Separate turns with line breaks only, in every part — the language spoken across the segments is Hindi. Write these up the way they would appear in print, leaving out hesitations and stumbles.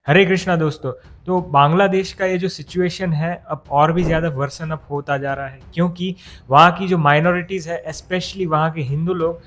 हरे कृष्णा दोस्तों। तो बांग्लादेश का ये जो सिचुएशन है अब और भी ज़्यादा वर्सन अप होता जा रहा है, क्योंकि वहाँ की जो माइनॉरिटीज़ है, स्पेशली वहाँ के हिंदू लोग,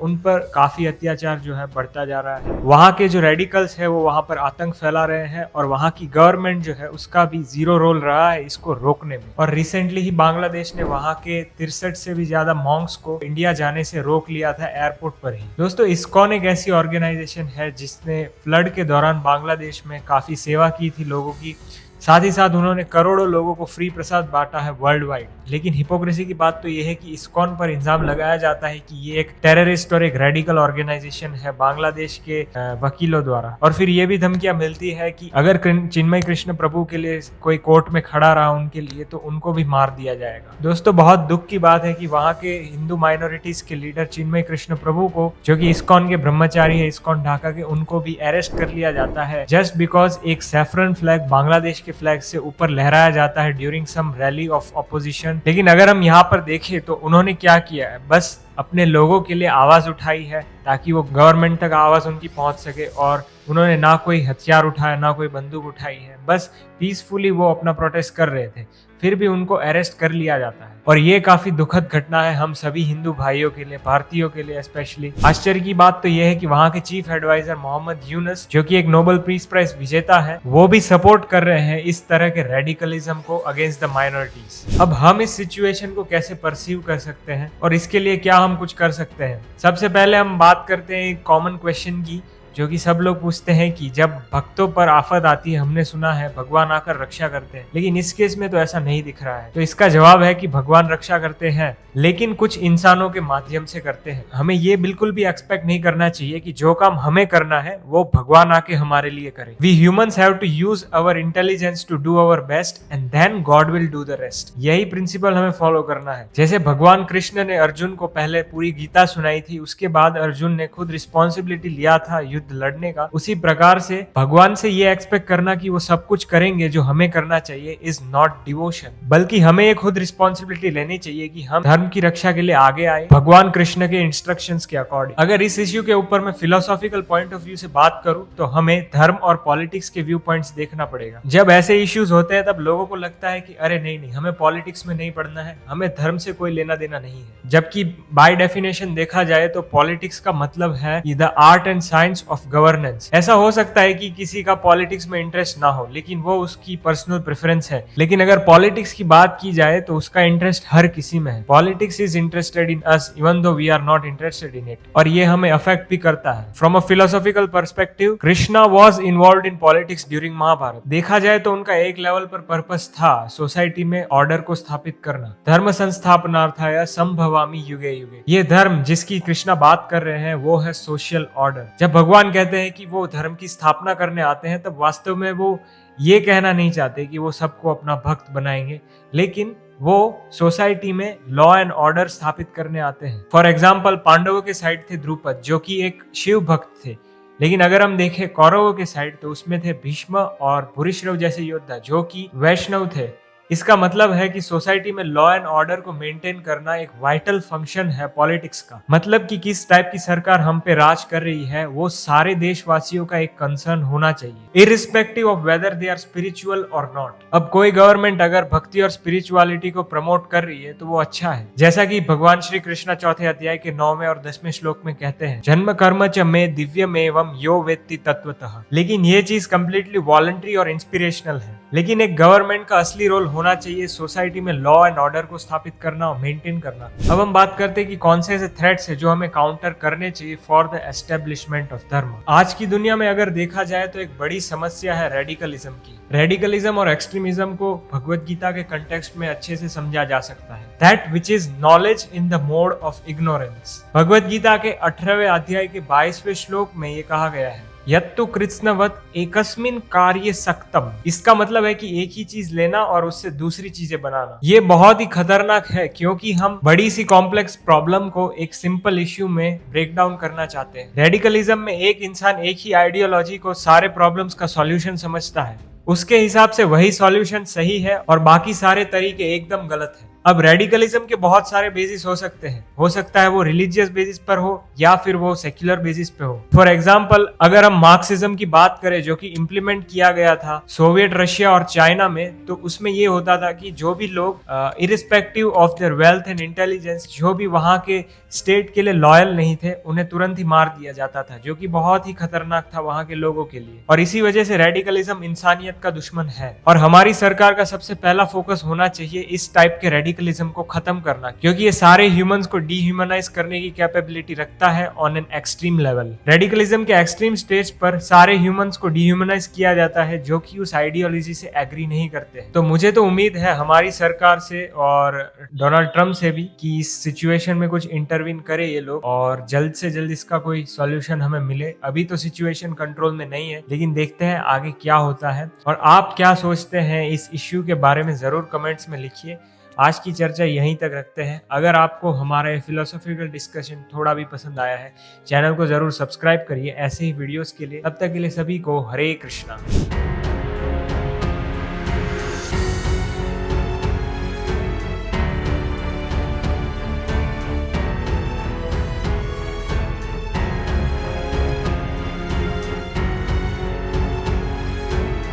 उन पर काफ़ी अत्याचार जो है बढ़ता जा रहा है। वहाँ के जो रेडिकल्स है वो वहाँ पर आतंक फैला रहे हैं, और वहाँ की गवर्नमेंट जो है उसका भी जीरो रोल रहा है इसको रोकने में। और रिसेंटली ही बांग्लादेश ने वहाँ के 63 से भी ज़्यादा मॉन्क्स को इंडिया जाने से रोक लिया था एयरपोर्ट पर ही। दोस्तों, इस्कॉन एक ऐसी ऑर्गेनाइजेशन है जिसने फ्लड के दौरान बांग्लादेश में काफ़ी सेवा की थी लोगों की। साथ ही साथ उन्होंने करोड़ों लोगों को फ्री प्रसाद बांटा है वर्ल्ड वाइड। लेकिन हिपोक्रेसी की बात तो यह है कि इस्कॉन पर इल्जाम लगाया जाता है कि ये एक टेररिस्ट और एक रेडिकल ऑर्गेनाइजेशन है बांग्लादेश के वकीलों द्वारा। और फिर ये भी धमकियां मिलती है कि अगर चिन्मय कृष्ण प्रभु के लिए कोई कोर्ट में खड़ा रहा उनके लिए, तो उनको भी मार दिया जाएगा। दोस्तों, बहुत दुख की बात है कि वहाँ के हिंदू माइनॉरिटीज के लीडर चिन्मय कृष्ण प्रभु को, जो कि इस्कॉन के ब्रह्मचारी है इस्कॉन ढाका के, उनको भी अरेस्ट कर लिया जाता है जस्ट बिकॉज एक सैफरन फ्लैग बांग्लादेश फ्लैग से ऊपर लहराया जाता है during some rally of opposition. लेकिन अगर हम यहाँ पर देखें तो उन्होंने क्या किया है, बस अपने लोगों के लिए आवाज उठाई है ताकि वो गवर्नमेंट तक आवाज उनकी पहुंच सके। और उन्होंने ना कोई हथियार उठाया, ना कोई बंदूक उठाई है, बस पीसफुली वो अपना प्रोटेस्ट कर रहे थे। फिर भी उनको अरेस्ट कर लिया जाता है, और ये काफी दुखद घटना है हम सभी हिंदू भाइयों के लिए, भारतीयों के लिए स्पेशली। आश्चर्य की बात तो यह है कि वहाँ के चीफ एडवाइजर मोहम्मद यूनुस, जो कि एक नोबेल पीस प्राइज विजेता है, वो भी सपोर्ट कर रहे हैं इस तरह के रेडिकलिज्म को अगेंस्ट द माइनॉरिटीज। अब हम इस सिचुएशन को कैसे परसीव कर सकते हैं और इसके लिए क्या हम कुछ कर सकते हैं? सबसे पहले हम बात करते हैं एक कॉमन क्वेश्चन की, जो कि सब लोग पूछते हैं कि जब भक्तों पर आफत आती है, हमने सुना है भगवान आकर रक्षा करते हैं, लेकिन इस केस में तो ऐसा नहीं दिख रहा है। तो इसका जवाब है कि भगवान रक्षा करते हैं, लेकिन कुछ इंसानों के माध्यम से करते हैं। हमें ये बिल्कुल भी एक्सपेक्ट नहीं करना चाहिए कि जो काम हमें करना है वो भगवान आके हमारे लिए करे। We humans have to use our intelligence to do our best and then God will do the rest. यही प्रिंसिपल हमें फॉलो करना है। जैसे भगवान कृष्ण ने अर्जुन को पहले पूरी गीता सुनाई थी, उसके बाद अर्जुन ने खुद रिस्पॉन्सिबिलिटी लिया था युद्ध लड़ने का, उसी प्रकार से भगवान से ये एक्सपेक्ट करना कि वो सब कुछ करेंगे जो हमें करना चाहिए इज नॉट डिवोशन, बल्कि हमें ये खुद रिस्पॉन्सिबिलिटी लेनी चाहिए कि हम धर्म की रक्षा के लिए आगे आए भगवान कृष्ण के इंस्ट्रक्शंस के अकॉर्डिंग। अगर इस इश्यू के ऊपर मैं फिलोसॉफिकल पॉइंट ऑफ व्यू से बात करूं तो हमें धर्म और पॉलिटिक्स के व्यू पॉइंट्स देखना पड़ेगा। जब ऐसे इश्यूज होते हैं तब लोगों को लगता है कि अरे नहीं, हमें पॉलिटिक्स में नहीं पढ़ना है, हमें धर्म से कोई लेना देना नहीं है। जबकि बाय डेफिनेशन देखा जाए तो पॉलिटिक्स का मतलब है the art and science of governance. ऐसा हो सकता है कि किसी का पॉलिटिक्स में इंटरेस्ट ना हो, लेकिन वो उसकी पर्सनल प्रेफरेंस है। लेकिन अगर पॉलिटिक्स की बात की जाए तो उसका इंटरेस्ट हर किसी में है। Politics is interested in us even though we are not interested in it, और ये हमें अफेक्ट भी करता है। From a philosophical perspective, Krishna was involved in politics during Mahabharata. देखा जाए तो उनका एक लेवल पर पर्पस था सोसाइटी में ऑर्डर को स्थापित करना, धर्म संस्थापनार्थाय संभवामि युगे युगे। ये धर्म जिसकी कृष्णा बात कर रहे हैं वो है सोशल ऑर्डर। जब भगवान कहते हैं कि वो धर्म की स्थापना करने आते हैं, तब वास्तव में वो ये कहना नहीं चाहते कि वो सबको अपना भक्त बनाएंगे, लेकिन वो सोसाइटी में लॉ एंड ऑर्डर स्थापित करने आते हैं। फॉर एग्जाम्पल, पांडवों के साइड थे द्रुपद, जो कि एक शिव भक्त थे। लेकिन अगर हम देखें कौरवों के साइड, तो उसमें थे भीष्म और भूरिश्रव जैसे योद्धा, जो कि वैष्णव थे। इसका मतलब है कि सोसाइटी में लॉ एंड ऑर्डर को मेंटेन करना एक वाइटल फंक्शन है पॉलिटिक्स का। मतलब कि किस टाइप की सरकार हम पे राज कर रही है वो सारे देशवासियों का एक कंसर्न होना चाहिए, irrespective of whether they are spiritual और नॉट। अब कोई गवर्नमेंट अगर भक्ति और स्पिरिचुअलिटी को प्रमोट कर रही है तो वो अच्छा है। जैसा कि भगवान श्री कृष्ण चौथे अध्याय के 9वें और 10वें श्लोक में कहते हैं, जन्म कर्म च मे दिव्यमेवं यो वेत्ति तत्वतः। लेकिन ये चीज कंप्लीटली वॉलंटरी और इंस्पिरेशनल है। लेकिन एक गवर्नमेंट का असली रोल होना चाहिए सोसाइटी में लॉ एंड ऑर्डर को स्थापित करना और मेंटेन करना। अब हम बात करते हैं कि कौन से ऐसे थ्रेट्स है जो हमें काउंटर करने चाहिए फॉर द एस्टेब्लिशमेंट ऑफ धर्म। आज की दुनिया में अगर देखा जाए तो एक बड़ी समस्या है रेडिकलिज्म की। रेडिकलिज्म और एक्सट्रीमिज्म को भगवत गीता के कंटेक्स्ट में अच्छे से समझा जा सकता है। That which is knowledge in the mode of ignorance. Bhagavad Gita के 18वें अध्याय के 22वें श्लोक में ये कहा गया है, यत्तु कृत्स्नवत् एकस्मिन् कार्ये सक्तम। इसका मतलब है कि एक ही चीज लेना और उससे दूसरी चीजें बनाना। ये बहुत ही खतरनाक है, क्योंकि हम बड़ी सी कॉम्प्लेक्स प्रॉब्लम को एक सिंपल इश्यू में ब्रेक डाउन करना चाहते हैं। रेडिकलिज्म में एक इंसान एक ही आइडियोलॉजी को सारे प्रॉब्लम्स का सॉल्यूशन समझता है, उसके हिसाब से वही सॉल्यूशन सही है और बाकी सारे तरीके एकदम गलत है। अब रेडिकलिज्म के बहुत सारे बेसिस हो सकते हैं, हो सकता है वो रिलीजियस बेसिस पर हो या फिर वो सेक्युलर बेसिस पे हो। फॉर एग्जाम्पल अगर हम मार्क्सिज्म की बात करें जो कि इम्प्लीमेंट किया गया था सोवियत रशिया और चाइना में, तो उसमें ये होता था कि जो भी लोग irrespective of their wealth and intelligence जो भी वहां के स्टेट के लिए लॉयल नहीं थे उन्हें तुरंत ही मार दिया जाता था, जो कि बहुत ही खतरनाक था वहां के लोगों के लिए। और इसी वजह से रेडिकलिज्म इंसानियत का दुश्मन है और हमारी सरकार का सबसे पहला फोकस होना चाहिए इस टाइप के रेडिकलिज्म को खत्म करना, क्योंकि ये सारे ह्यूमंस को डीह्यूमनाइज करने की कैपेबिलिटी रखता है on an extreme level. Radicalism के एक्सट्रीम स्टेज पर सारे ह्यूमंस को डीह्यूमनाइज किया जाता है जो कि उस आइडियोलॉजी से एग्री नहीं करते हैं। तो मुझे तो उम्मीद है हमारी सरकार से और डोनाल्ड ट्रंप से भी कि इस सिचुएशन में कुछ इंटरवीन करे ये लोग और जल्द से जल्द इसका कोई सॉल्यूशन हमें मिले। अभी तो सिचुएशन कंट्रोल में नहीं है, लेकिन देखते हैं आगे क्या होता है। और आप क्या सोचते हैं इस इश्यू के बारे में जरूर कमेंट्स में लिखिए। आज की चर्चा यहीं तक रखते हैं। अगर आपको हमारा फिलोसॉफिकल डिस्कशन थोड़ा भी पसंद आया है, चैनल को जरूर सब्सक्राइब करिए ऐसे ही वीडियोस के लिए। तब तक के लिए सभी को हरे कृष्णा।